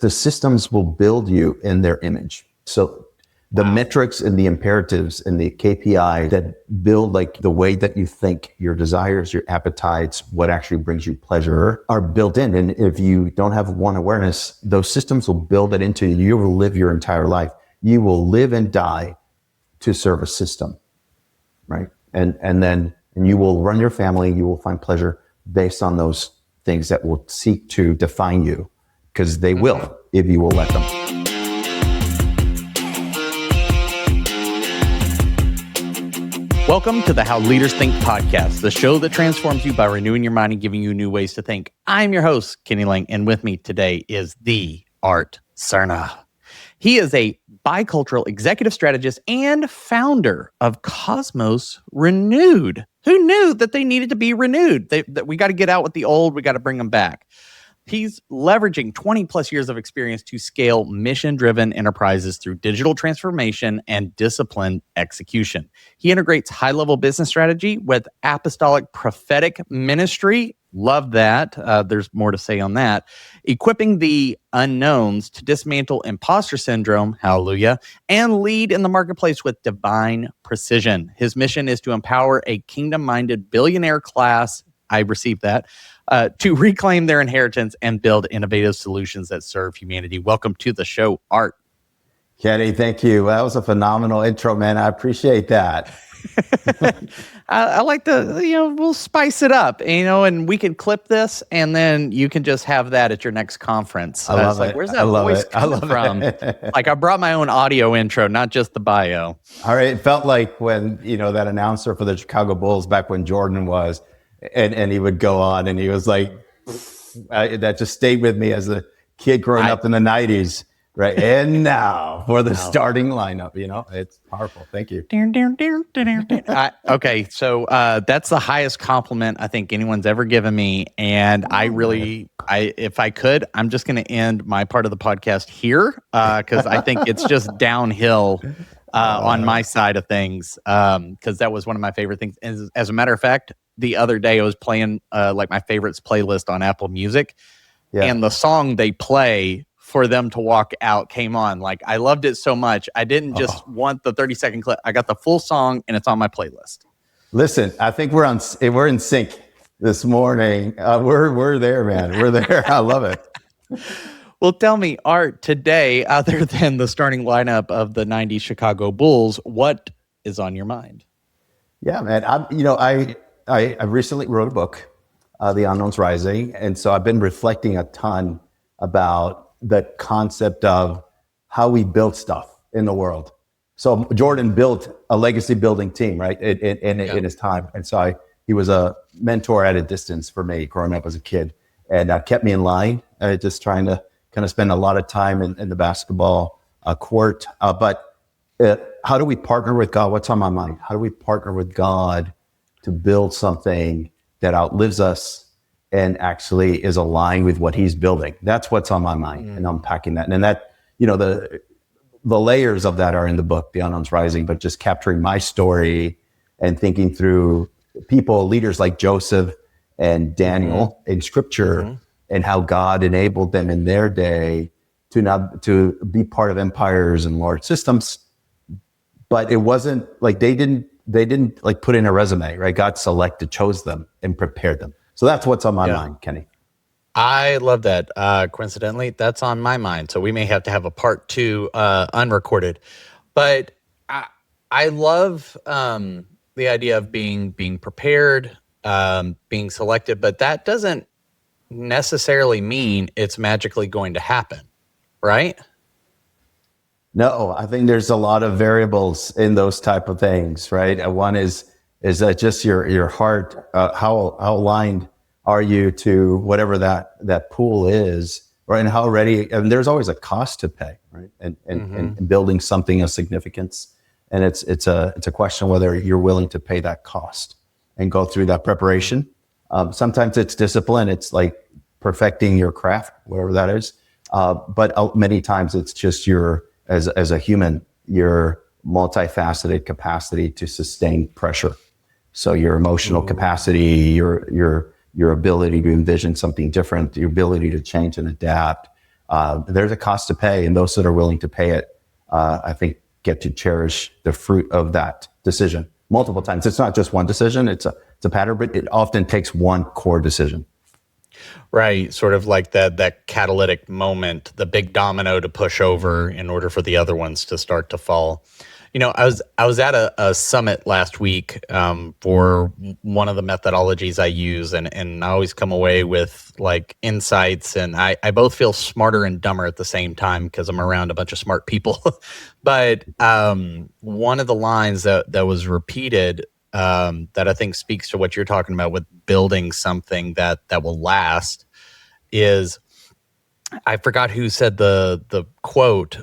the systems will build you in their image. So the metrics and the imperatives and the KPI that build like the way that you think, your desires, your appetites, what actually brings you pleasure are built in. And if you don't have one awareness, those systems will build it into you. You will live your entire life. You will live and die to serve a system, right? And you will run your family. You will find pleasure based on those things that will seek to define you, because they will, if you will let them. Welcome to the How Leaders Think podcast, the show that transforms you by renewing your mind and giving you new ways to think. I'm your host, Kenny Lange, and with me today is the Art Serna. He is a bicultural executive strategist and founder of Cosmos Renewed. Who knew that they needed to be renewed? That we got to get out with the old, we got to bring them back. He's leveraging 20 plus years of experience to scale mission-driven enterprises through digital transformation and disciplined execution. He integrates high-level business strategy with apostolic prophetic ministry. Love that. There's more to say on that. Equipping the unknowns to dismantle imposter syndrome, hallelujah, and lead in the marketplace with divine precision. His mission is to empower a kingdom-minded billionaire class, I received that, to reclaim their inheritance and build innovative solutions that serve humanity. Welcome to the show, Art. Kenny, thank you. That was a phenomenal intro, man. I appreciate that. I like to, we'll spice it up, and we can clip this, and then you can just have that at your next conference. I love it. Where's that voice coming from? Like, I brought my own audio intro, not just the bio. All right. It felt like when, that announcer for the Chicago Bulls back when Jordan was, and he would go on and he was like, that just stayed with me as a kid growing up in the 90s. Right. And now for the starting lineup, it's powerful. Thank you. Okay. So that's the highest compliment I think anyone's ever given me. And if I could, I'm just going to end my part of the podcast here because I think it's just downhill on my side of things, because that was one of my favorite things. As a matter of fact, the other day I was playing like my favorites playlist on Apple Music, and the song they play for them to walk out came on. Like, I loved it so much. I didn't just want the 30-second clip. I got the full song, and it's on my playlist. Listen, I think we're in sync this morning. We're there, man. We're there. I love it. Well, tell me, Art, today, other than the starting lineup of the 90s Chicago Bulls, what is on your mind? Yeah, man. I recently wrote a book, The Unknown's Rising. And so I've been reflecting a ton about the concept of how we build stuff in the world. So Jordan built a legacy building team, right, in his time. And so he was a mentor at a distance for me growing up as a kid, and kept me in line, just trying to kind of spend a lot of time in the basketball court. But how do we partner with God? What's on my mind? How do we partner with God to build something that outlives us and actually is aligned with what he's building? That's what's on my mind, and unpacking that. And that, the layers of that are in the book, The Unknown's Rising, but just capturing my story and thinking through people, leaders like Joseph and Daniel in scripture, and how God enabled them in their day to be part of empires and large systems. But it wasn't like they didn't like put in a resume, right? God chose them and prepared them. So that's what's on my mind, Kenny. I love that. Coincidentally, that's on my mind. So we may have to have a part 2 unrecorded. But I love the idea of being prepared, being selected, but that doesn't necessarily mean it's magically going to happen, right? No, I think there's a lot of variables in those type of things, right? One is that just your heart, how aligned are you to whatever that pool is, right? And how ready, and there's always a cost to pay, right? And building something of significance. And it's a question whether you're willing to pay that cost and go through that preparation. Sometimes it's discipline. It's like perfecting your craft, whatever that is. But many times it's just as a human, your multifaceted capacity to sustain pressure. So your emotional capacity, your ability to envision something different, your ability to change and adapt, there's a cost to pay, and those that are willing to pay it, I think, get to cherish the fruit of that decision multiple times. It's not just one decision; it's a pattern, but it often takes one core decision. Right, sort of like that catalytic moment, the big domino to push over in order for the other ones to start to fall. I was at a summit last week for one of the methodologies I use, and I always come away with like insights, and I both feel smarter and dumber at the same time because I'm around a bunch of smart people. But one of the lines that was repeated that I think speaks to what you're talking about with building something that will last is, I forgot who said the quote.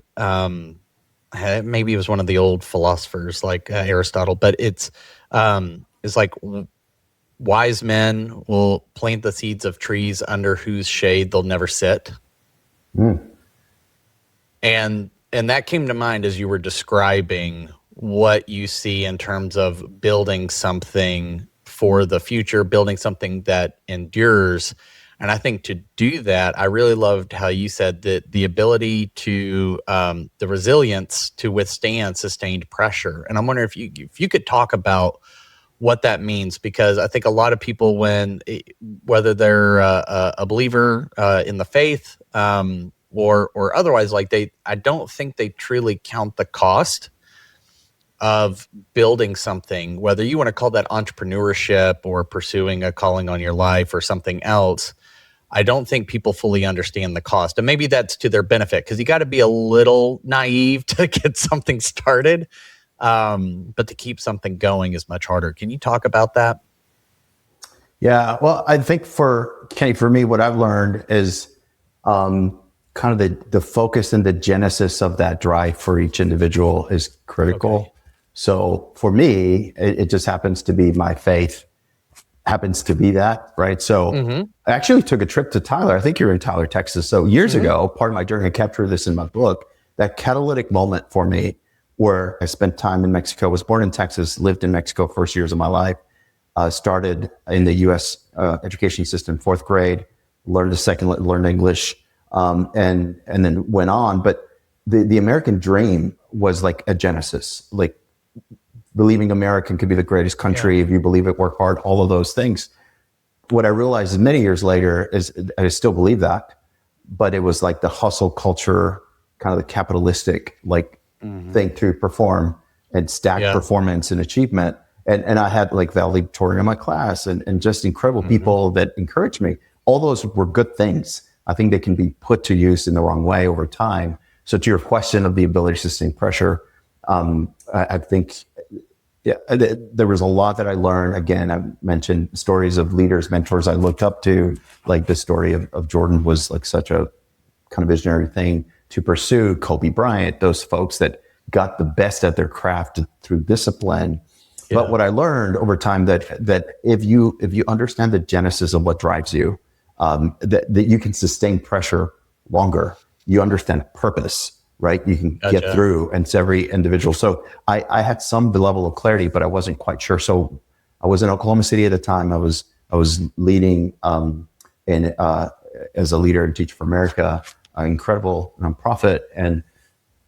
Maybe it was one of the old philosophers like Aristotle, but it's like wise men will plant the seeds of trees under whose shade they'll never sit. And that came to mind as you were describing what you see in terms of building something for the future, building something that endures. And I think to do that, I really loved how you said that the ability to, the resilience to withstand sustained pressure. And I'm wondering if you could talk about what that means, because I think a lot of people, whether they're a believer in the faith or otherwise, I don't think they truly count the cost of building something, whether you want to call that entrepreneurship or pursuing a calling on your life or something else. I don't think people fully understand the cost. And maybe that's to their benefit, because you got to be a little naive to get something started. But to keep something going is much harder. Can you talk about that? Yeah, well, I think for me, what I've learned is kind of the focus and the genesis of that drive for each individual is critical. Okay. So for me, it just happens to be my faith happens to be that, right? So I actually took a trip to Tyler. I think you're in Tyler, Texas. So years ago, part of my journey, I captured this in my book, that catalytic moment for me where I spent time in Mexico, was born in Texas, lived in Mexico first years of my life, started in the U.S. Education system, 4th grade, learned English, and then went on. But the American dream was like a genesis, like believing America could be the greatest country if you believe it, work hard, all of those things. What I realized many years later is I still believe that, but it was like the hustle culture, kind of the capitalistic thing to perform and stack performance and achievement. And I had like valedictorian in my class and just incredible people that encouraged me. All those were good things. I think they can be put to use in the wrong way over time. So to your question of the ability to sustain pressure, I think there was a lot that I learned. Again, I mentioned stories of leaders, mentors I looked up to, like the story of Jordan was like such a kind of visionary thing to pursue. Kobe Bryant, those folks that got the best at their craft through discipline. Yeah. But what I learned over time that if you understand the genesis of what drives you, that you can sustain pressure longer. You understand purpose, right? You can get through, and it's every individual. So I had some level of clarity, but I wasn't quite sure. So I was in Oklahoma City at the time. I was leading as a leader in Teach for America, an incredible nonprofit, and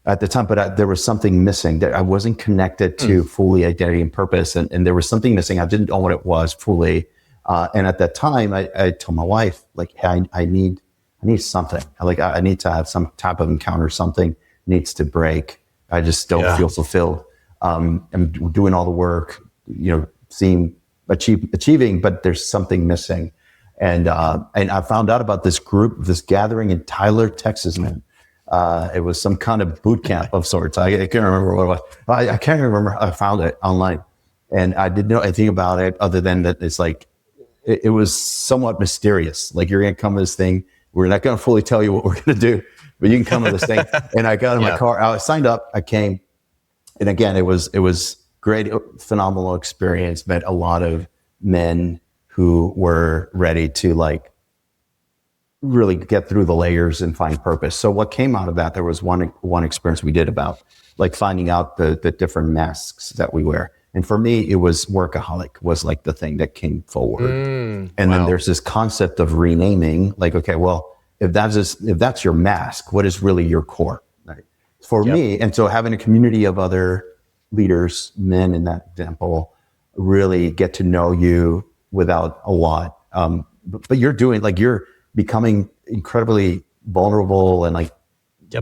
at the time, but there was something missing. That I wasn't connected to fully identity and purpose, and there was something missing. I didn't know what it was fully. And at that time, I told my wife, like, hey, I need something. I need to have some type of encounter. Something needs to break. I just don't feel fulfilled. I'm doing all the work, achieving, but there's something missing. And I found out about this group, this gathering in Tyler, Texas, man. It was some kind of boot camp of sorts. I can't remember what it was. I can't remember. I found it online, and I didn't know anything about it other than that it's like, it was somewhat mysterious. Like, you're going to come to this thing. We're not going to fully tell you what we're going to do, but you can come to this thing. And I got in my car. I signed up. I came. And again, it was great, phenomenal experience. Met a lot of men who were ready to really get through the layers and find purpose. So what came out of that, there was one experience we did about finding out the different masks that we wear. And for me, it was workaholic was the thing that came forward. And then there's this concept of renaming, okay, well, if that's your mask, what is really your core, right? For Yep. me, and so having a community of other leaders, men in that example, really get to know you without a lot. But you're becoming incredibly vulnerable and like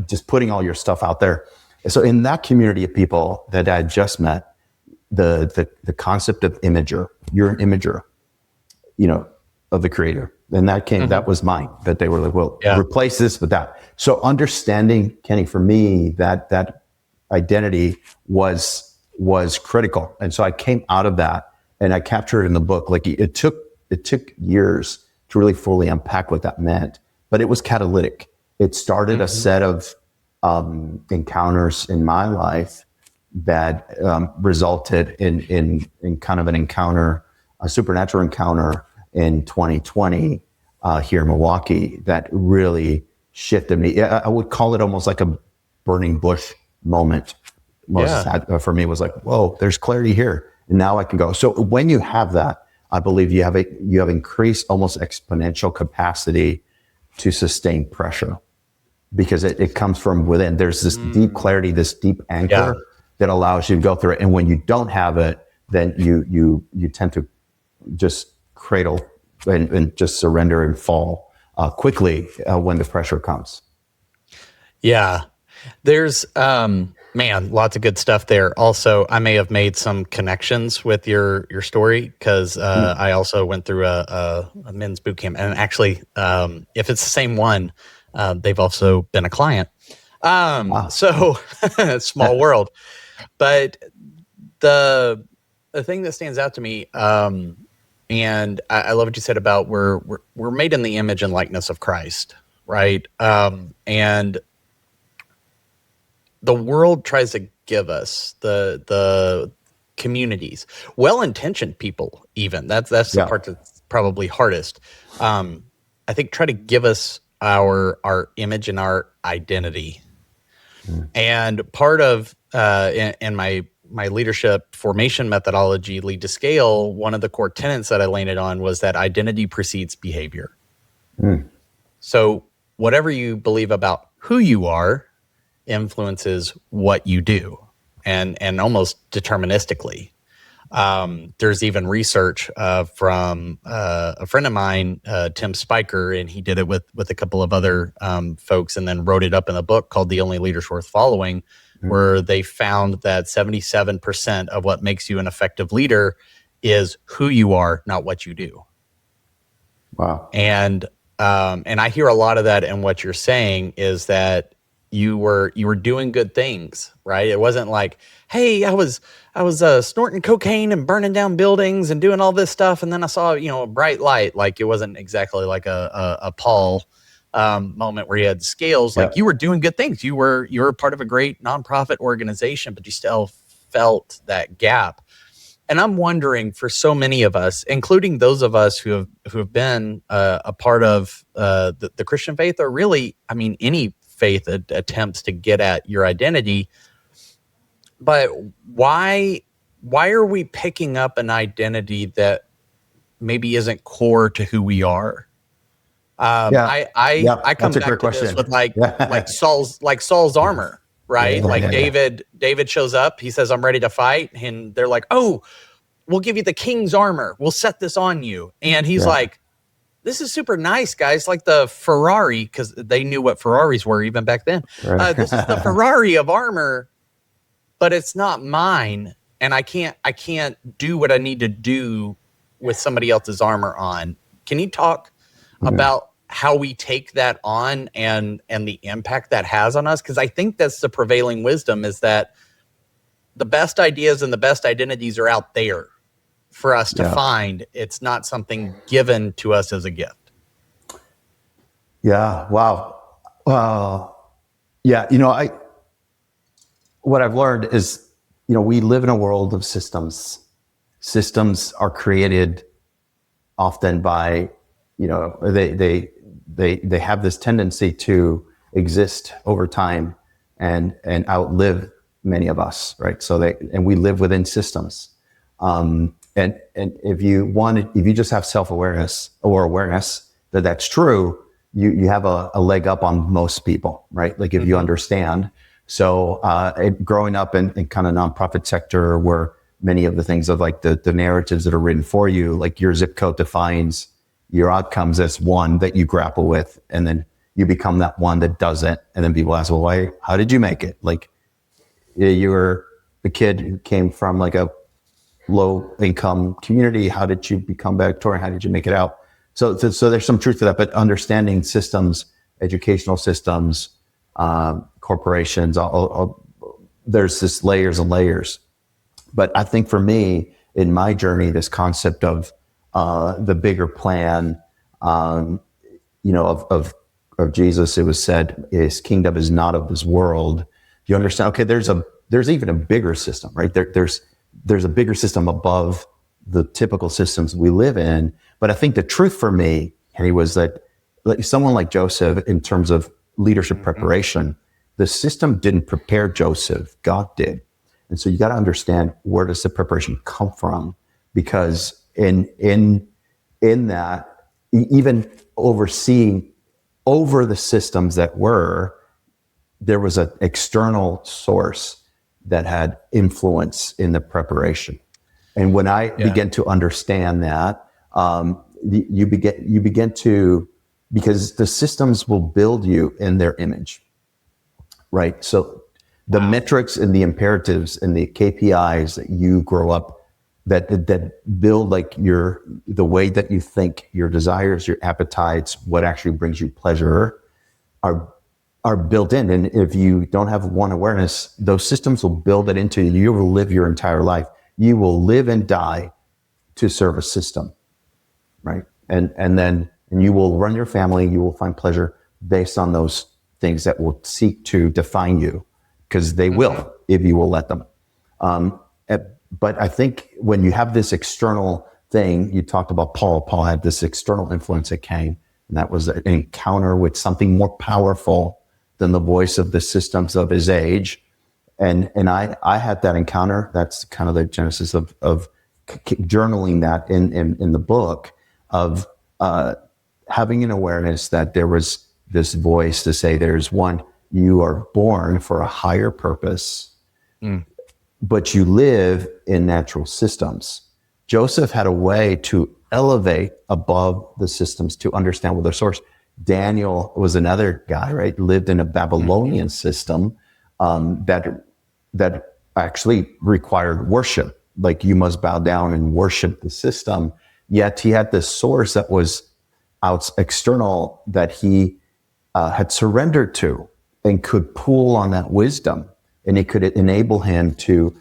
just putting all your stuff out there. So in that community of people that I just met, the concept of imager, you're an imager, of the creator. And that was mine, that they were like, well, replace this with that. So understanding, Kenny, for me, that identity was critical. And so I came out of that and I captured it in the book. Like it took years to really fully unpack what that meant, but it was catalytic. It started a set of encounters in my life that resulted in kind of an encounter, a supernatural encounter in 2020 here in Milwaukee that really shifted me. I would call it almost like a burning bush moment. For me was like, whoa, there's clarity here, and now I can go. So when you have that, I believe you have increased almost exponential capacity to sustain pressure, because it comes from within. There's this deep clarity, this deep anchor that allows you to go through it. And when you don't have it, then you tend to just cradle and just surrender and fall quickly when the pressure comes. Yeah. There's, lots of good stuff there. Also, I may have made some connections with your story because I also went through a men's boot camp. And actually, if it's the same one, they've also been a client. So small world. But the thing that stands out to me, and I love what you said about we're made in the image and likeness of Christ, right? And the world tries to give us the communities, well-intentioned people, even that's the part that's probably hardest. I think try to give us our image and our identity. And part of in my leadership formation methodology, Lead to Scale, one of the core tenets that I landed on was that identity precedes behavior. So whatever you believe about who you are influences what you do, and almost deterministically. There's even research from a friend of mine, Tim Spiker, and he did it with a couple of other folks, and then wrote it up in a book called The Only Leaders Worth Following, where they found that 77% of what makes you an effective leader is who you are, not what you do. Wow. And I hear a lot of that in what you're saying is that you were doing good things, right? It wasn't like, hey, I was snorting cocaine and burning down buildings and doing all this stuff, and then I saw a bright light. Like it wasn't exactly like a Paul moment where you had scales. Like you were doing good things. You were part of a great nonprofit organization, but you still felt that gap. And I'm wondering, for so many of us, including those of us who have been a part of the Christian faith, or really, I mean, any faith attempts to get at your identity, but why are we picking up an identity that maybe isn't core to who we are? I come back to this with like Saul's armor, right? David shows up, he says, I'm ready to fight, and they're like, oh, we'll give you the king's armor, we'll set this on you, and he's like, this is super nice, guys. Like the Ferrari, because they knew what Ferraris were even back then. Right. This is the Ferrari of armor, but it's not mine, and I can't do what I need to do with somebody else's armor on. Can you talk about how we take that on and the impact that has on us? Because I think that's the prevailing wisdom, is that the best ideas and the best identities are out there for us to find. It's not something given to us as a gift. Yeah. Wow. What I've learned is, we live in a world of systems. Systems are created often by, they have this tendency to exist over time and outlive many of us, right? And we live within systems. And if you just have self-awareness or awareness that that's true, you have a leg up on most people, right? Like if you understand. So growing up in kind of nonprofit sector where many of the things of like the narratives that are written for you, like your zip code defines your outcomes as one that you grapple with. And then you become that one that doesn't. And then people ask, well, how did you make it? Like you were a kid who came from like a low income community. How did you become valedictorian? How did you make it out? So there's some truth to that, but understanding systems, educational systems, corporations, there's this layers and layers. But I think for me, in my journey, this concept of the bigger plan, of Jesus, it was said, his kingdom is not of this world. You understand? Okay, there's even a bigger system, right? There's a bigger system above the typical systems we live in. But I think the truth for me, Henry, was that like someone like Joseph, in terms of leadership preparation, the system didn't prepare Joseph, God did. And so you got to understand, where does the preparation come from? Because in that, even overseeing over the systems that there was an external source that had influence in the preparation. And when I began to understand that, you begin to, because the systems will build you in their image, right? So the metrics and the imperatives and the KPIs that you grow up, that build like the way that you think, your desires, your appetites, what actually brings you pleasure, are built in. And if you don't have one awareness, those systems will build it into you. You will live your entire life. You will live and die to serve a system, right? And you will run your family. You will find pleasure based on those things that will seek to define you, because they will, if you will let them. But I think when you have this external thing, you talked about Paul. Paul had this external influence that came, and that was an encounter with something more powerful than the voice of the systems of his age. And I had that encounter. That's kind of the genesis of journaling that in the book, of having an awareness that there was this voice to say, there's one, you are born for a higher purpose, but you live in natural systems. Joseph had a way to elevate above the systems to understand what their source. Daniel was another guy, right? Lived in a Babylonian system that actually required worship. Like, you must bow down and worship the system. Yet he had this source that was external, that he had surrendered to, and could pull on that wisdom, and it could enable him to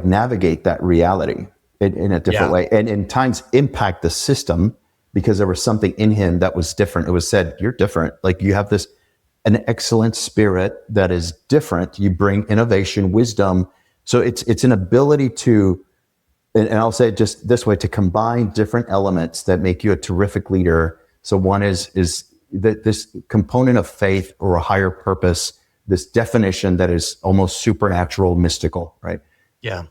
navigate that reality in a different way, and in times impact the system, because there was something in him that was different. It was said, you're different. Like, you have an excellent spirit that is different. You bring innovation, wisdom. So it's an ability to, and I'll say it just this way, to combine different elements that make you a terrific leader. So one is this component of faith or a higher purpose, this definition that is almost supernatural, mystical, right? Yeah.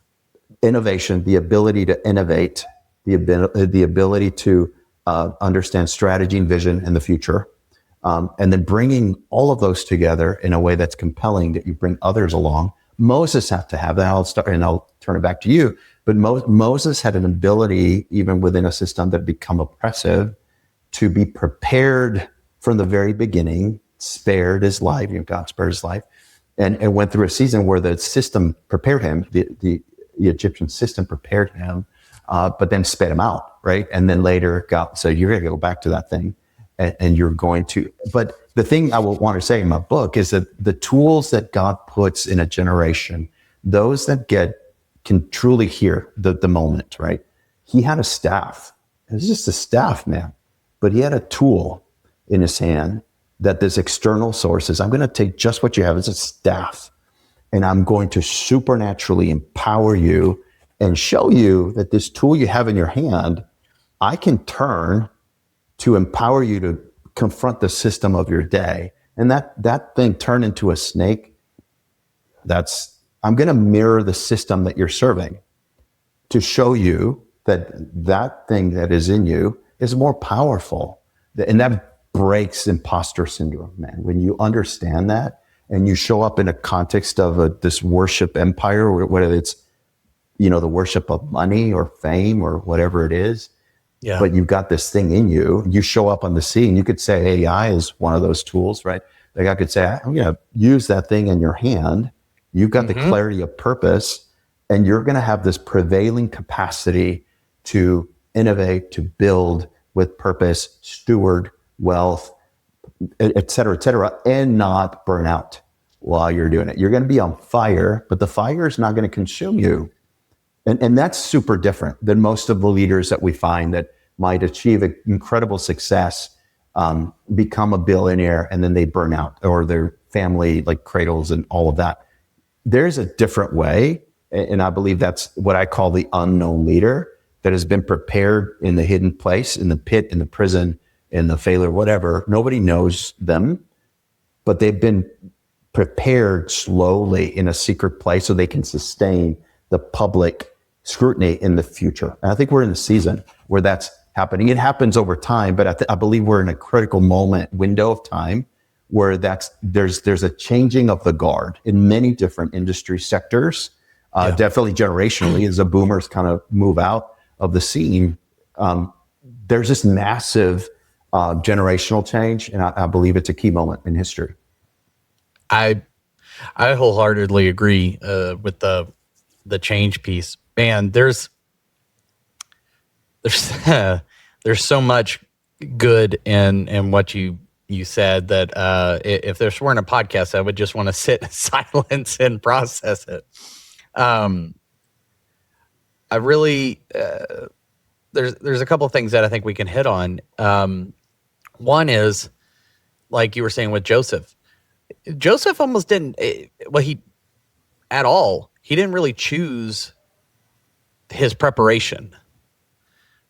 Innovation, the ability to innovate, the ability to understand strategy and vision in the future, and then bringing all of those together in a way that's compelling, that you bring others along. Moses had to have that. I'll turn it back to you. But Moses had an ability, even within a system that had become oppressive, to be prepared from the very beginning, spared his life. God spared his life, and went through a season where the system prepared him. The Egyptian system prepared him, but then spit him out, right? And then later God said, you're going to go back to that thing, and you're going to. But the thing I will want to say in my book is that the tools that God puts in a generation, those that can truly hear the moment, right? He had a staff. It was just a staff, man. But he had a tool in his hand that this external source is, I'm going to take just what you have as a staff, and I'm going to supernaturally empower you and show you that this tool you have in your hand, I can turn to empower you to confront the system of your day. And that thing turned into a snake. I'm going to mirror the system that you're serving to show you that thing that is in you is more powerful And that breaks imposter syndrome, man. When you understand that and you show up in a context of this worship empire, whether it's, the worship of money or fame or whatever it is, but you've got this thing in you, you show up on the scene. You could say AI is one of those tools, right? Like I could say, I'm going to use that thing in your hand. You've got the clarity of purpose, and you're going to have this prevailing capacity to innovate, to build with purpose, steward wealth, et cetera, and not burn out while you're doing it. You're going to be on fire, but the fire is not going to consume you. And that's super different than most of the leaders that we find that might achieve incredible success, become a billionaire, and then they burn out, or their family like cradles and all of that. There's a different way. And I believe that's what I call the unknown leader that has been prepared in the hidden place, in the pit, in the prison, in the failure, whatever. Nobody knows them, but they've been prepared slowly in a secret place so they can sustain the public scrutiny in the future. And I think we're in a season where that's happening. It happens over time, but I believe we're in a critical window of time where there's a changing of the guard in many different industry sectors. Definitely generationally, as the boomers kind of move out of the scene, there's this massive generational change, and I believe it's a key moment in history. I wholeheartedly agree with the change piece. Man, there's there's so much good in what you said that if this weren't a podcast, I would just want to sit in silence and process it. I really there's a couple of things that I think we can hit on. One is, like you were saying with Joseph. Joseph almost didn't. He didn't really choose his preparation,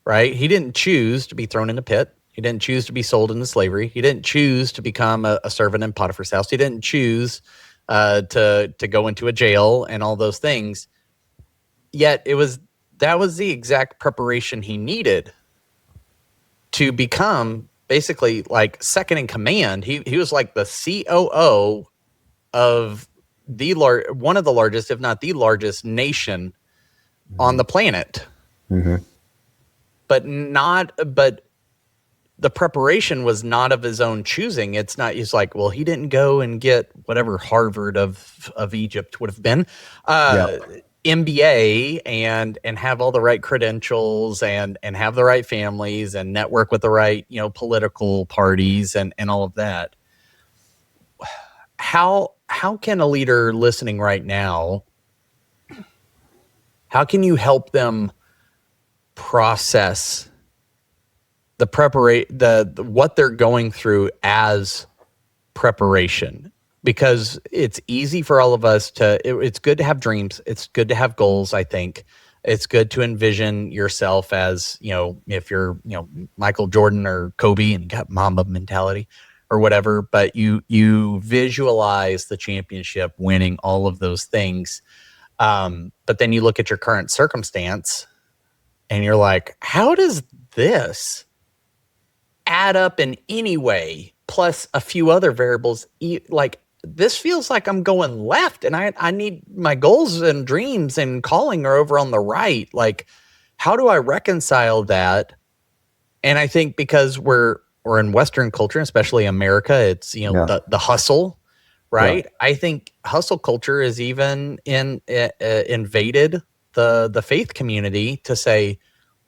right? He didn't choose to be thrown in a pit. He didn't choose to be sold into slavery. He didn't choose to become a servant in Potiphar's house. He didn't choose to go into a jail and all those things. Yet that was the exact preparation he needed to become basically like second in command. He was like the COO of one of the largest, if not the largest nation on the planet. But the preparation was not of his own choosing. It's not, he's like, well, he didn't go and get whatever Harvard of Egypt would have been, MBA and have all the right credentials and have the right families and network with the right, political parties and all of that. How can a leader listening right now, how can you help them process what they're going through as preparation? Because it's easy for all of us it's good to have dreams. It's good to have goals. I think it's good to envision yourself as, if you're, Michael Jordan or Kobe and you got Mamba mentality or whatever, but you visualize the championship, winning, all of those things. But then you look at your current circumstance and you're like, how does this add up in any way? Plus a few other variables, like this feels like I'm going left and I need my goals and dreams and calling are over on the right. Like, how do I reconcile that? And I think because we're in Western culture, especially America, it's, the hustle, right? Yeah. I think hustle culture is even invaded the faith community to say,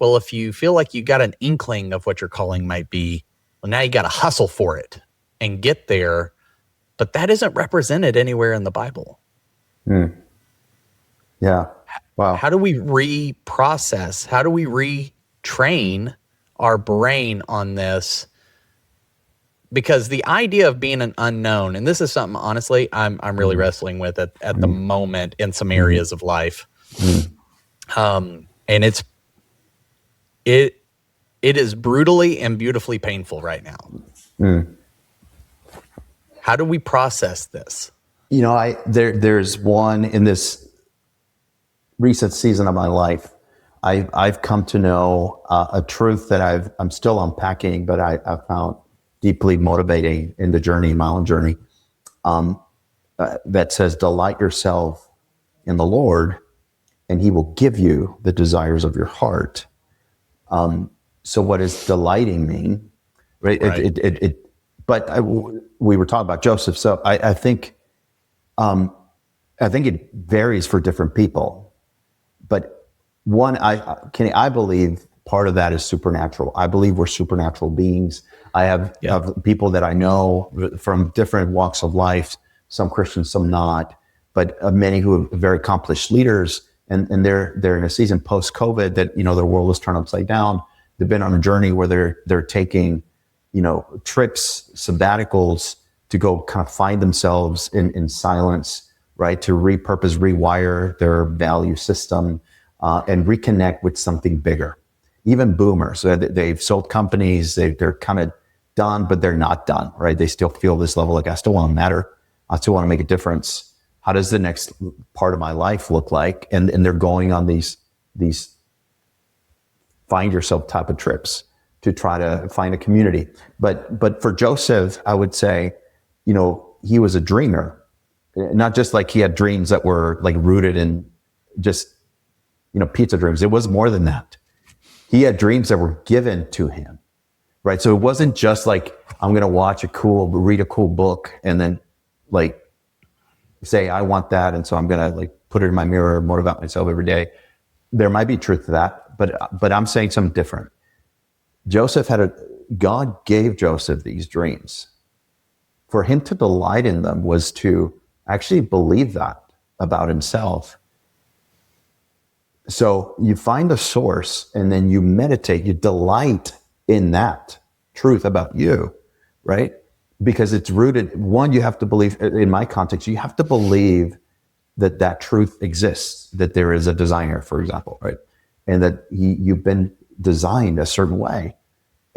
well, if you feel like you got an inkling of what your calling might be, well, now you got to hustle for it and get there. But that isn't represented anywhere in the Bible. Yeah. Wow. How do we reprocess? How do we retrain our brain on this? Because the idea of being an unknown, and this is something, honestly, I'm really wrestling with at the moment in some areas of life. And it is brutally and beautifully painful right now. How do we process this? There's one in this recent season of my life. I've come to know a truth that I'm still unpacking, but I found deeply motivating in the journey, my own journey, that says, delight yourself in the Lord, and He will give you the desires of your heart. So what does delighting mean? Right. Right. We were talking about Joseph. So I think it varies for different people. But I believe part of that is supernatural. I believe we're supernatural beings. I have people that I know from different walks of life, some Christians, some not, but many who are very accomplished leaders, and they're in a season post-COVID that, their world is turned upside down. They've been on a journey where they're taking, trips, sabbaticals to go kind of find themselves in silence, right? To repurpose, rewire their value system, and reconnect with something bigger. Even boomers, they've sold companies, they're kind of done, but they're not done, right? They still feel this level like, I still want to matter. I still want to make a difference. How does the next part of my life look like? And they're going on these find yourself type of trips to try to find a community. But for Joseph, I would say, he was a dreamer, not just like he had dreams that were like rooted in just, pizza dreams. It was more than that. He had dreams that were given to him, right? So it wasn't just like, I'm going to read a cool book and then like say, I want that. And so I'm going to like put it in my mirror, motivate myself every day. There might be truth to that, but I'm saying something different. God gave Joseph these dreams. For him to delight in them was to actually believe that about himself. So you find the source and then you meditate, you delight in that truth about you, right? Because it's rooted, one, you have to believe, in my context, you have to believe that truth exists, that there is a designer, for example, right? And that you've been designed a certain way.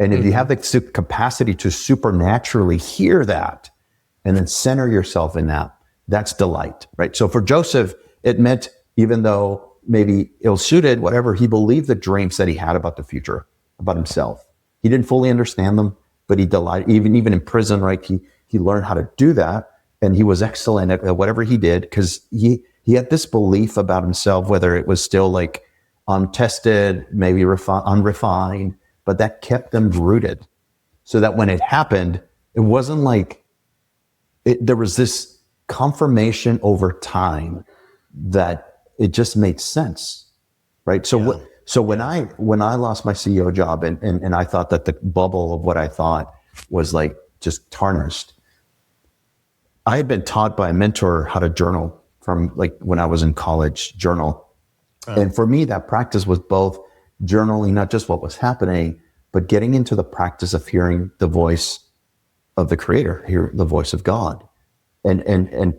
And if you have the capacity to supernaturally hear that and then center yourself in that, that's delight, right? So for Joseph, it meant, even though maybe ill-suited, whatever, he believed the dreams that he had about the future, about himself. He didn't fully understand them, but he delighted, even in prison, right? He learned how to do that, and he was excellent at whatever he did, because he had this belief about himself, whether it was still like untested, maybe unrefined, but that kept them rooted. So that when it happened, it wasn't like, there was this confirmation over time that it just made sense, right? So when I lost my CEO job and I thought that the bubble of what I thought was like just tarnished, I had been taught by a mentor how to journal from like when I was in college, journal. And for me, that practice was both journaling, not just what was happening, but getting into the practice of hearing the voice of the Creator, hear the voice of God. And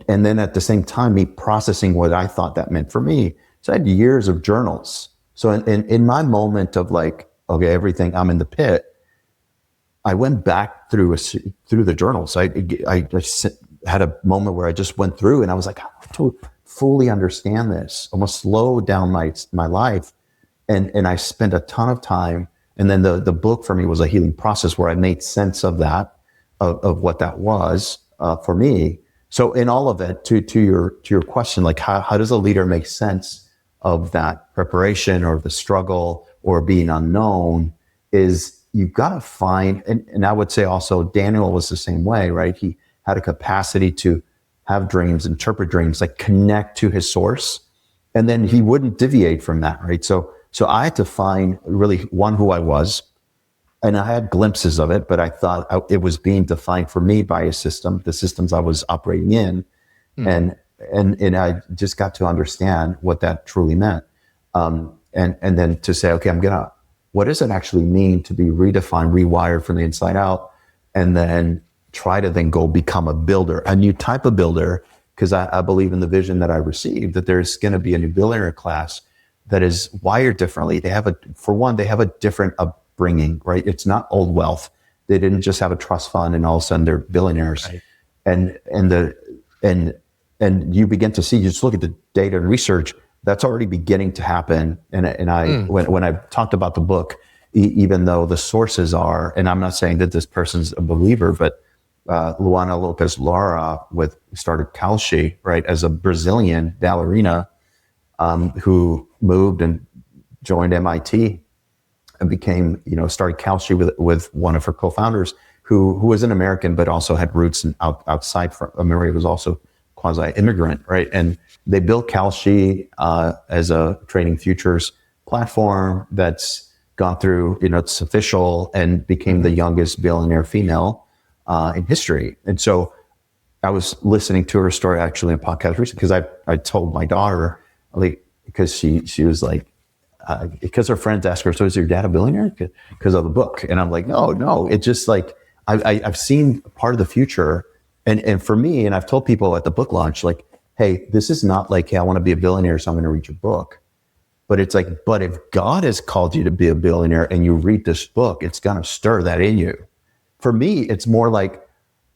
then at the same time, me processing what I thought that meant for me. So I had years of journals. So in my moment of like, okay, everything, I'm in the pit, I went back through the journals. I just had a moment where I just went through and I was like, I have to fully understand this, almost slow down my life. And I spent a ton of time. And then the book for me was a healing process where I made sense of that, of what that was for me. So in all of it, to your question, like how does a leader make sense of that preparation or the struggle or being unknown, is you've got to find, and I would say also Daniel was the same way, right? He had a capacity to have dreams, interpret dreams, like connect to his source, and then he wouldn't deviate from that, right? So I had to find really who I was. And I had glimpses of it, but I thought it was being defined for me by a system, the systems I was operating in. And I just got to understand what that truly meant. And then to say, okay, what does it actually mean to be redefined, rewired from the inside out? And then try to then go become a builder, a new type of builder, because I believe in the vision that I received, that there's going to be a new billionaire class that is wired differently. They have a different upbringing, right? It's not old wealth. They didn't just have a trust fund and all of a sudden they're billionaires. Right. And you begin to see, you just look at the data and research, That's already beginning to happen. And when I talked about the book, even though the sources are, and I'm not saying that this person's a believer, but Luana Lopez Lara started Calci, right, as a Brazilian ballerina who moved and joined MIT and became, started Calci with one of her co-founders who was an American, but also had roots outside from America, was also quasi-immigrant, right? And they built Calci as a trading futures platform that's gone through, it's official, and became the youngest billionaire female in history. And so I was listening to her story actually in a podcast recently because I told my daughter, like, because she was like, because her friends asked her, so is your dad a billionaire? Because of the book. And I'm like, no. It's just like, I've seen part of the future. And for me, and I've told people at the book launch, like, hey, this is not like, hey, I want to be a billionaire, so I'm going to read your book. But it's like, but if God has called you to be a billionaire and you read this book, it's going to stir that in you. For me, it's more like,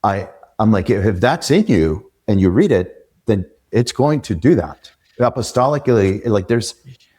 I'm like, if that's in you and you read it, then it's going to do that. Apostolically, like there's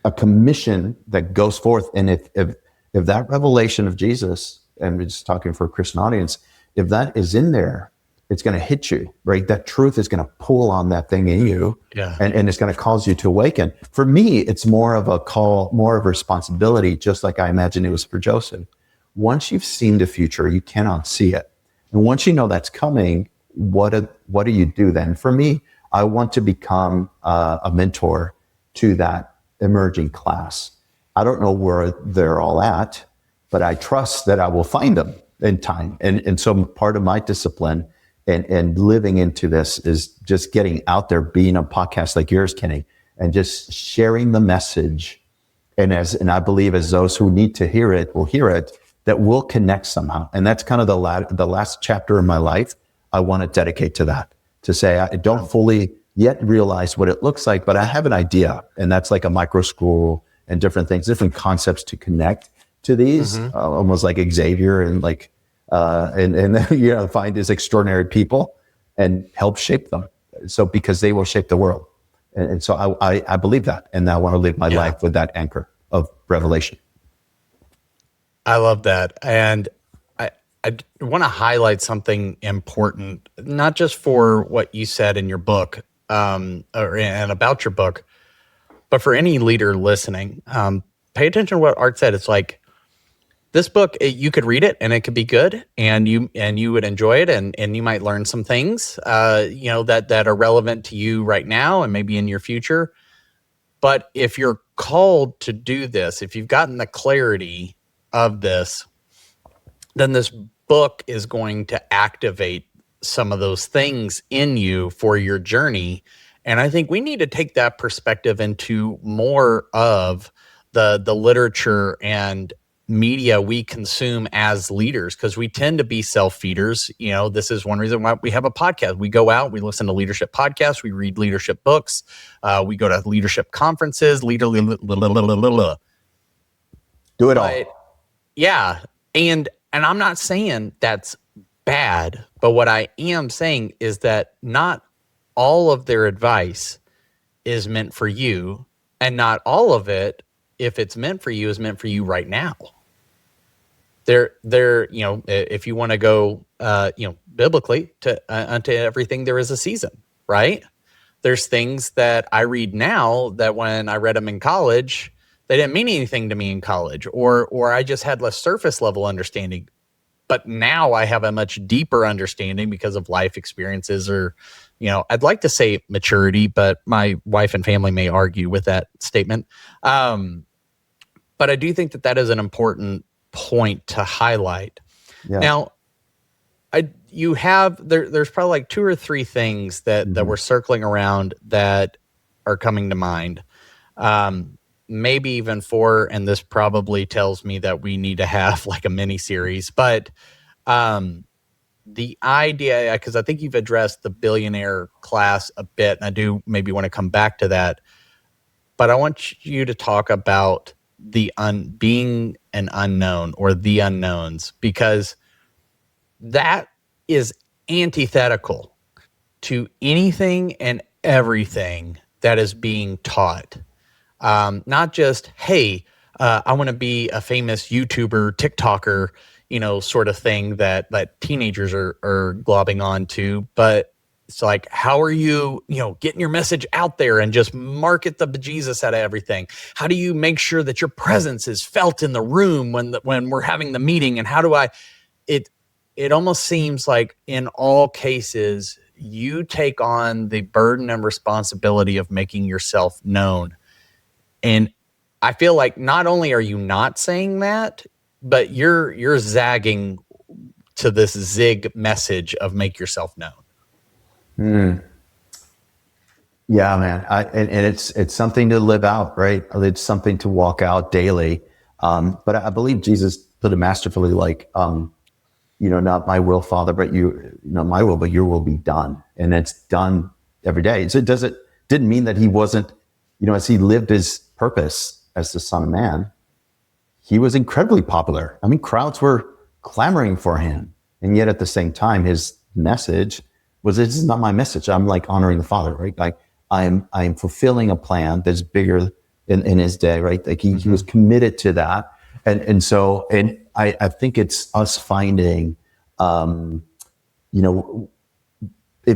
a commission that goes forth. And if that revelation of Jesus, and we're just talking for a Christian audience, if that is in there, it's going to hit you, right? That truth is going to pull on that thing in you, and it's going to cause you to awaken. For me, it's more of a call, more of a responsibility, just like I imagine it was for Joseph. Once you've seen the future, you cannot see it. And once you know that's coming, what do you do then? For me, I want to become a mentor to that emerging class. I don't know where they're all at, but I trust that I will find them in time. And so part of my discipline and living into this is just getting out there, being a podcast like yours, Kenny, and just sharing the message. And I believe as those who need to hear it will hear it, that will connect somehow. And that's kind of the last chapter in my life I want to dedicate to that, to say I don't fully yet realize what it looks like, but I have an idea. And that's like a micro school and different things, different concepts to connect to these, almost like Xavier and like, and find these extraordinary people and help shape them. So because they will shape the world. And so I believe that. And I want to live my life with that anchor of revelation. I love that. And I want to highlight something important, not just for what you said in your book and about your book, but for any leader listening. Pay attention to what Art said. It's like this book, you could read it and it could be good and you would enjoy it and you might learn some things, that are relevant to you right now and maybe in your future. But if you're called to do this, if you've gotten the clarity of this, then this book is going to activate some of those things in you for your journey. And I think we need to take that perspective into more of the literature and media we consume as leaders, because we tend to be self-feeders. This is one reason why we have a podcast. We go out, we listen to leadership podcasts, we read leadership books, we go to leadership conferences, do it all. Yeah. And I'm not saying that's bad, but what I am saying is that not all of their advice is meant for you, and not all of it, if it's meant for you, is meant for you right now. If you want to go, biblically, to unto everything there is a season, right? There's things that I read now that when I read them in college, they didn't mean anything to me in college, or I just had less surface level understanding. But now I have a much deeper understanding because of life experiences, or, I'd like to say maturity, but my wife and family may argue with that statement. But I do think that is an important point to highlight. Yeah. Now, there's probably like 2 or 3 things that we're circling around that are coming to mind. Maybe even 4, and this probably tells me that we need to have like a mini series, but the idea, because I think you've addressed the billionaire class a bit, and I do maybe want to come back to that, but I want you to talk about being an unknown, or the unknowns, because that is antithetical to anything and everything that is being taught. Not just, hey, I want to be a famous YouTuber, TikToker, sort of thing that teenagers are globbing onto, but it's like, how are you, getting your message out there and just market the bejesus out of everything? How do you make sure that your presence is felt in the room when we're having the meeting? And how do it almost seems like in all cases, you take on the burden and responsibility of making yourself known. And I feel like not only are you not saying that, but you're zagging to this zig message of make yourself known. Yeah, man. And it's something to live out, right? It's something to walk out daily. But I believe Jesus put it masterfully, like, not my will, Father, but not my will, but your will be done. And it's done every day. So didn't mean that he wasn't, as he lived his purpose as the Son of Man, he was incredibly popular. I mean, crowds were clamoring for him. And yet at the same time, his message was, this is not my message. I'm like honoring the Father, right? Like I am fulfilling a plan that's bigger in his day, right? Like he was committed to that. And so I think it's us finding, if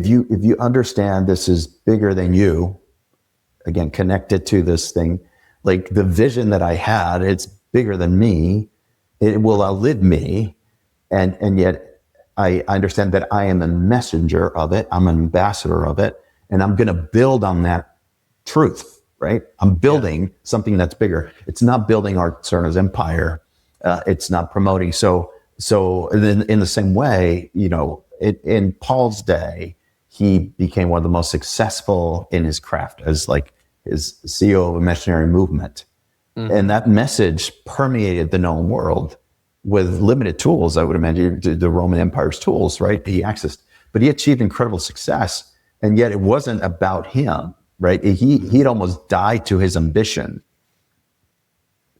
you understand this is bigger than you, again, connected to this thing, like the vision that I had, it's bigger than me. It will outlive me. And yet I understand that I am a messenger of it. I'm an ambassador of it. And I'm going to build on that truth, right? I'm building something that's bigger. It's not building Art Serna's empire. It's not promoting. So in the same way, in Paul's day, he became one of the most successful in his craft as like his CEO of a missionary movement. Mm-hmm. And that message permeated the known world with limited tools, I would imagine, the Roman Empire's tools, right? He accessed, but he achieved incredible success. And yet it wasn't about him, right? He'd almost died to his ambition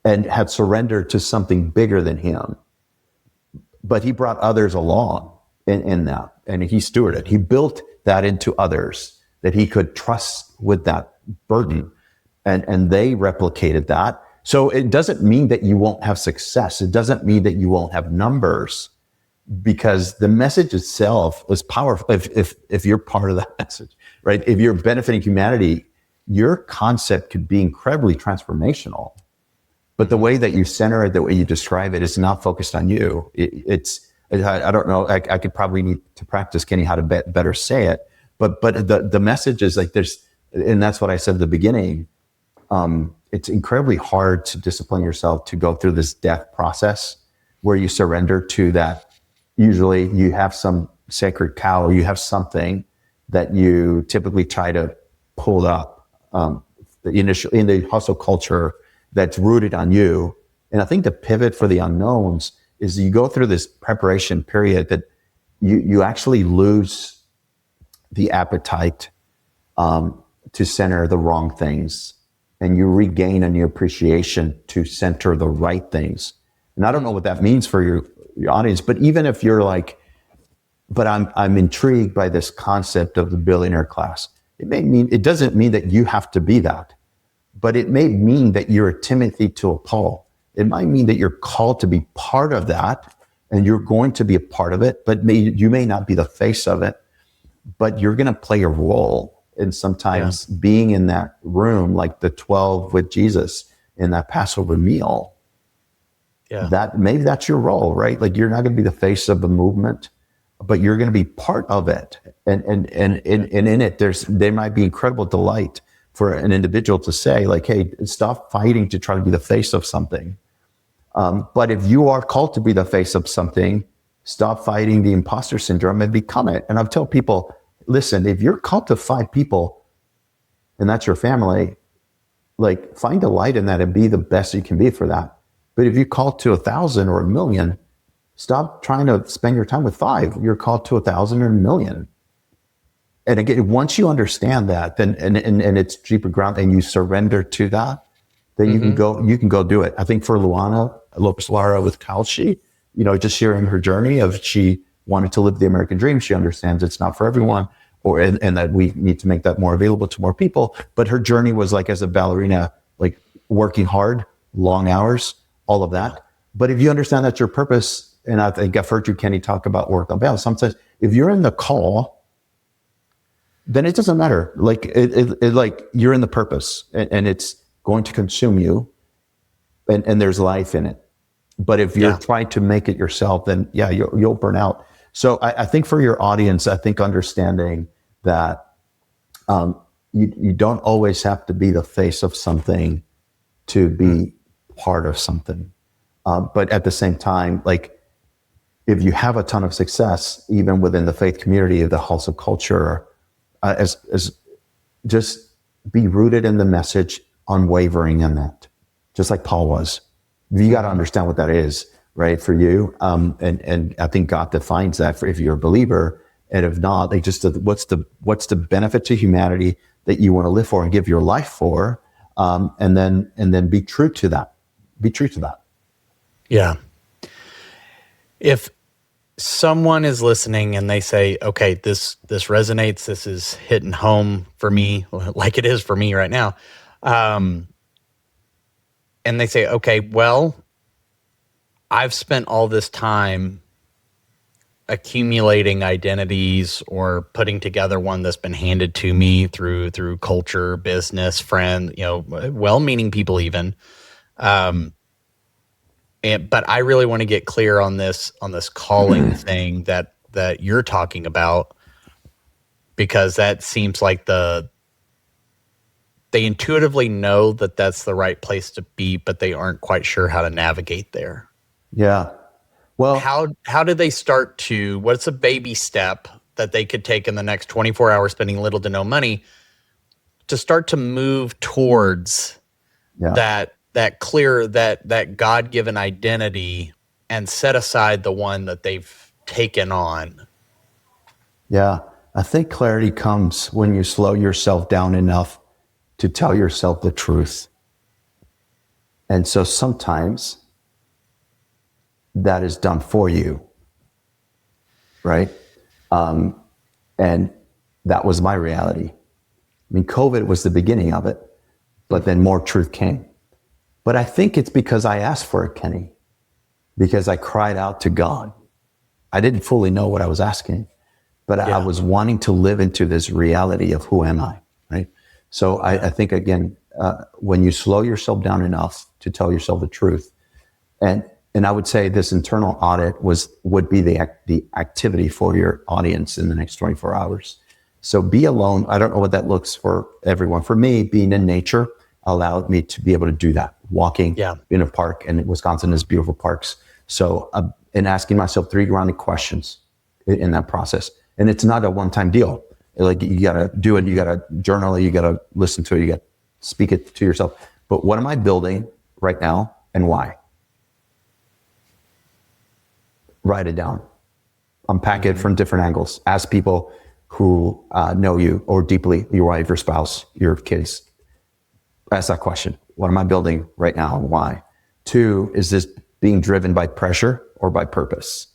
and had surrendered to something bigger than him. But he brought others along in that, and he stewarded. He built that into others that he could trust with that burden, and they replicated that. So it doesn't mean that you won't have success. It doesn't mean that you won't have numbers, because the message itself is powerful. If you're part of that message, right? If you're benefiting humanity, your concept could be incredibly transformational. But the way that you center it, the way you describe it, is not focused on you. I don't know. I could probably need to practice, Kenny, how to better say it. But the message is like and that's what I said at the beginning. It's incredibly hard to discipline yourself to go through this death process where you surrender to that. Usually you have some sacred cow, or you have something that you typically try to pull up in the hustle culture that's rooted on you. And I think the pivot for the unknowns is you go through this preparation period that you actually lose the appetite to center the wrong things, and you regain a new appreciation to center the right things. And I don't know what that means for your audience, but even if you're like, but I'm intrigued by this concept of the billionaire class, it doesn't mean that you have to be that, but it may mean that you're a Timothy to a Paul. It might mean that you're called to be part of that, and you're going to be a part of it, but you may not be the face of it, but you're going to play a role. And sometimes being in that room, like the 12 with Jesus in that Passover meal, that maybe that's your role, right? Like you're not going to be the face of the movement, but you're going to be part of it. And in it, there might be incredible delight for an individual to say, like, hey, stop fighting to try to be the face of something. But if you are called to be the face of something, stop fighting the imposter syndrome and become it. And I've told people, listen, if you're called to 5 people and that's your family, like find delight in that and be the best you can be for that. But if you're called to 1,000 or 1,000,000, stop trying to spend your time with 5. You're called to 1,000 or 1,000,000. And again, once you understand that, then and it's deeper ground, and you surrender to that, then you can go do it. I think for Luana Lopez Lara with Kalshi, just sharing her journey of she wanted to live the American dream. She understands it's not for everyone, and that we need to make that more available to more people. But her journey was like as a ballerina, like working hard, long hours, all of that. But if you understand that's your purpose, and I think I've heard you, Kenny, talk about work on balance. Sometimes if you're in the call, then it doesn't matter. Like like you're in the purpose, and it's going to consume you, and there's life in it. But if you're trying to make it yourself, then you'll burn out. So I think for your audience, I think understanding that you don't always have to be the face of something to be part of something. But at the same time, like if you have a ton of success, even within the faith community, the hustle culture, as just be rooted in the message, unwavering in that, just like Paul was. You got to understand what that is, right, for you. And I think God defines that for if you're a believer, and if not, they just what's the benefit to humanity that you want to live for and give your life for, and then be true to that. Be true to that. Yeah. If someone is listening and they say, okay, this resonates, this is hitting home for me, like it is for me right now. And they say, okay, well, I've spent all this time accumulating identities or putting together one that's been handed to me through culture, business, friend, well-meaning people even. But I really want to get clear on this calling thing that you're talking about, because that seems like they intuitively know that that's the right place to be, but they aren't quite sure how to navigate there. Yeah. Well, how do they start to, what's a baby step that they could take in the next 24 hours spending little to no money to start to move towards that clear, that God-given identity and set aside the one that they've taken on? Yeah. I think clarity comes when you slow yourself down enough to tell yourself the truth. And so sometimes that is done for you, right? And that was my reality. I mean, COVID was the beginning of it, but then more truth came. But I think it's because I asked for it, Kenny, because I cried out to God. I didn't fully know what I was asking, but I was wanting to live into this reality of who am I, right? So I think, again, when you slow yourself down enough to tell yourself the truth, and I would say this internal audit would be the activity for your audience in the next 24 hours. So be alone. I don't know what that looks for everyone. For me, being in nature allowed me to be able to do that. Walking in a park, and Wisconsin has beautiful parks. So, and asking myself 3 grounded questions in that process. And it's not a one-time deal. Like you got to do it, you got to journal it, you got to listen to it, you got to speak it to yourself. But what am I building right now and why? Write it down. Unpack it from different angles. Ask people who know you or deeply, your wife, your spouse, your kids. Ask that question. What am I building right now and why? 2, is this being driven by pressure or by purpose?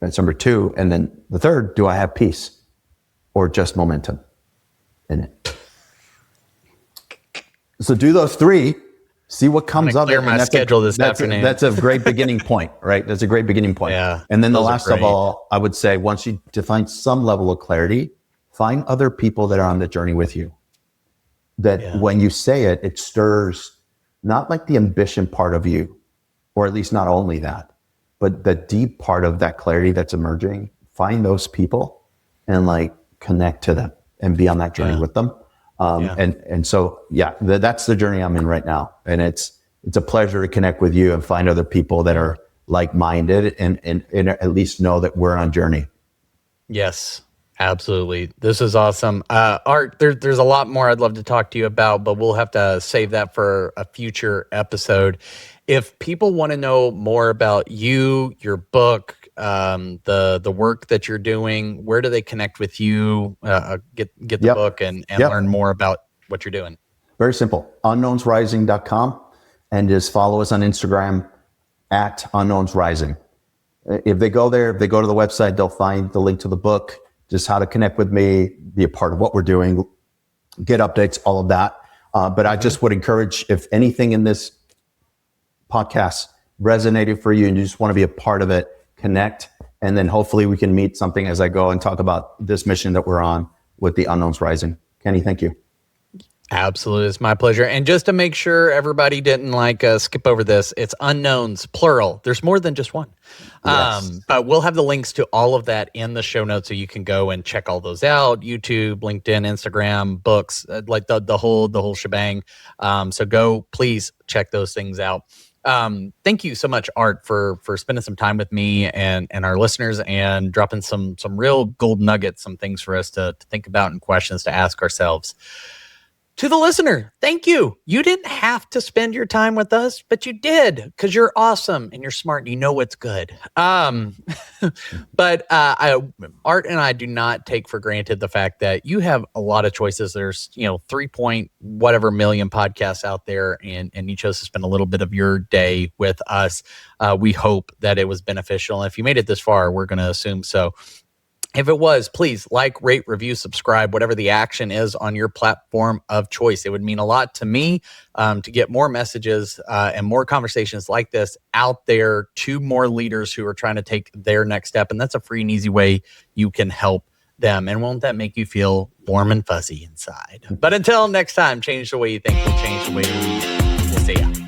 That's number 2. And then the 3rd, do I have peace or just momentum in it? So do those 3, see what comes up. Clear my schedule this afternoon. That's a great beginning point, right? That's a great beginning point. Yeah. And then the last of all, I would say, once you define some level of clarity, find other people that are on the journey with you. That when you say it, it stirs not like the ambition part of you, or at least not only that, but the deep part of that clarity that's emerging. Find those people and like connect to them and be on that journey with them. And so, that's the journey I'm in right now. And it's a pleasure to connect with you and find other people that are like-minded and at least know that we're on a journey. Yes, absolutely. This is awesome. Art, there's a lot more I'd love to talk to you about, but we'll have to save that for a future episode. If people want to know more about you, your book, the work that you're doing, where do they connect with you, get the book and learn more about what you're doing? Very simple. Unknownsrising.com, and just follow us on Instagram at unknownsrising. If they go there, if they go to the website, they'll find the link to the book, just how to connect with me, be a part of what we're doing, get updates, all of that. But I just would encourage, if anything in this podcast resonated for you and you just want to be a part of it, connect. And then hopefully we can meet something as I go and talk about this mission that we're on with the Unknowns Rising. Kenny, thank you. Absolutely. It's my pleasure. And just to make sure everybody didn't skip over this, it's unknowns, plural. There's more than just one. Yes. But we'll have the links to all of that in the show notes so you can go and check all those out. YouTube, LinkedIn, Instagram, books, like the whole shebang. So go, please check those things out. Thank you so much, Art, for spending some time with me and our listeners and dropping some real gold nuggets, some things for us to think about and questions to ask ourselves. To the listener, thank you. You didn't have to spend your time with us, but you did because you're awesome and you're smart and you know what's good. But Art and I do not take for granted the fact that you have a lot of choices. There's 3 point whatever million podcasts out there, and you chose to spend a little bit of your day with us. We hope that it was beneficial. And if you made it this far, we're going to assume so. If it was, please rate, review, subscribe, whatever the action is on your platform of choice. It would mean a lot to me to get more messages and more conversations like this out there to more leaders who are trying to take their next step. And that's a free and easy way you can help them. And won't that make you feel warm and fuzzy inside? But until next time, change the way you think will change the way you lead. We'll see ya.